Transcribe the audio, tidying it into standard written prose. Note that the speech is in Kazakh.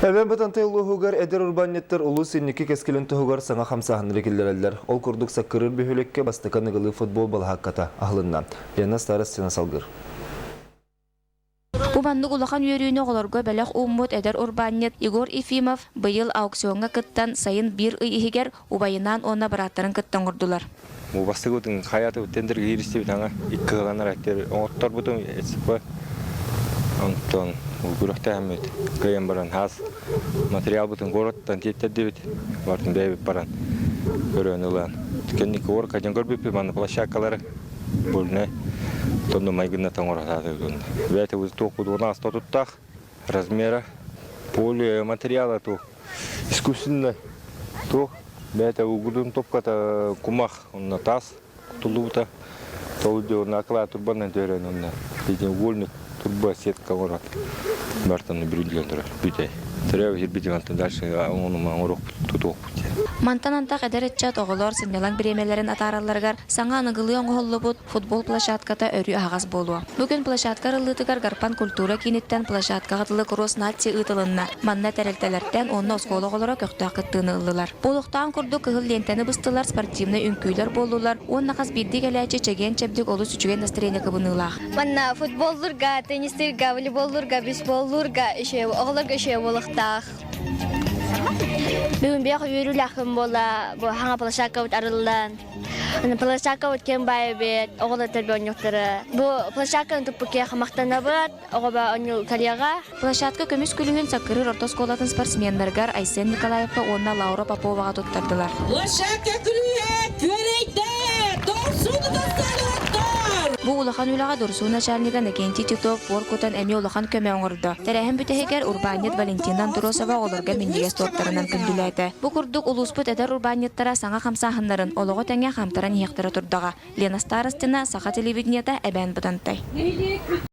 Әбен бұтантай ұлығығар әдер урбанеттер ұлы сеннекі кәскелін тұғығар саңа қамсағын рекелдерелер. Ол күрдік саққырыр бөхілекке бастықаны ғылы футбол балы хаққата ағылынна. Яна старыс сена салғыр. Убанны улахан үйрүйіні оларға бәләқ ұммыт әдер урбанет Игор Ефимов бұйыл аукционға кыттан сайын бір үйігер убайынан оны бараттарын кыттан құрдылар. Бастығы бұтын қаяты өттендерге ерісті бітаңа икі ғаланар әктер. Оңыттар бұтын әсіпі. Антон гурахта хамет кайын баран хас материал бутын городтан теттеді бит бартын бәйбіп баран көрен ұлан түкеннік ор қайдан көрбеппі маны площадкалары бөліне тонды майгына таңғыратады бәйті өзі тоқуды орна аста тұттақ размера поле материала то искусственно то бәйті ұғырдың топқата кумақ онна тас тұлуыта толуды орна ақыла турбаннан төрен онна бейден вольник турба сетка орат бартаны бүрілген тұрар бүйтей түрәу жербетігантын дальше оның орық тұтуық бүте Мантанантақ әдәретчат оғылар сынелан біремелерін атараларғар саңа анығылы оңғылы бұд футбол площадката өрі ағаз болуы. Бүгін площадка рылытығар гарпан культура кенеттен площадка ғатылы кросс нация ұтылынна. Манна тәрелтелерден онны осколы ғолыра көқтақ қыттыны ұлылар. Болуқтан күрді кығыл лентені бұстылар спортивны үнкүйлер болулар. Он нақас бидді кәләчі чеген чәбдік олы сүчіген настырені қыбынылақ. Манна футболлурга, теннистерга, волейболлурга, бейсболлурга, оғылырга үше болуқтақ. Бүгін бек үйріләқым бола, хаңа площадка өт арылдан. Площадка өткен бай бет, оғылы тәрбен yoқтыры. Бұл площадка тұппыке қамақтана бәд, оғыба өңіл коллега. Площадка көміс күлігін сақырыр ортосколатын спортсмендергар Айсен Николаевқа онна Лаура Поповаға тұттардылар. Площадка күліге көрейді! Дорсуды достарлықтар! Бұл улахан үліға дұрсу начальника Накенти Титов Боркутан әме улахан көмі оңырды. Тәрәхін бүтәхегер Урбанет Валентиндан Туросова оларға мендеге стоптарынан күнділәйді. Бұл күрдік ұлыспыт әдер Урбанеттара саңа қамсағынларын олығы тәңе қамтаран ектірі тұрдаға. Лена Старостина Саха телевидениета әбән бұтантай.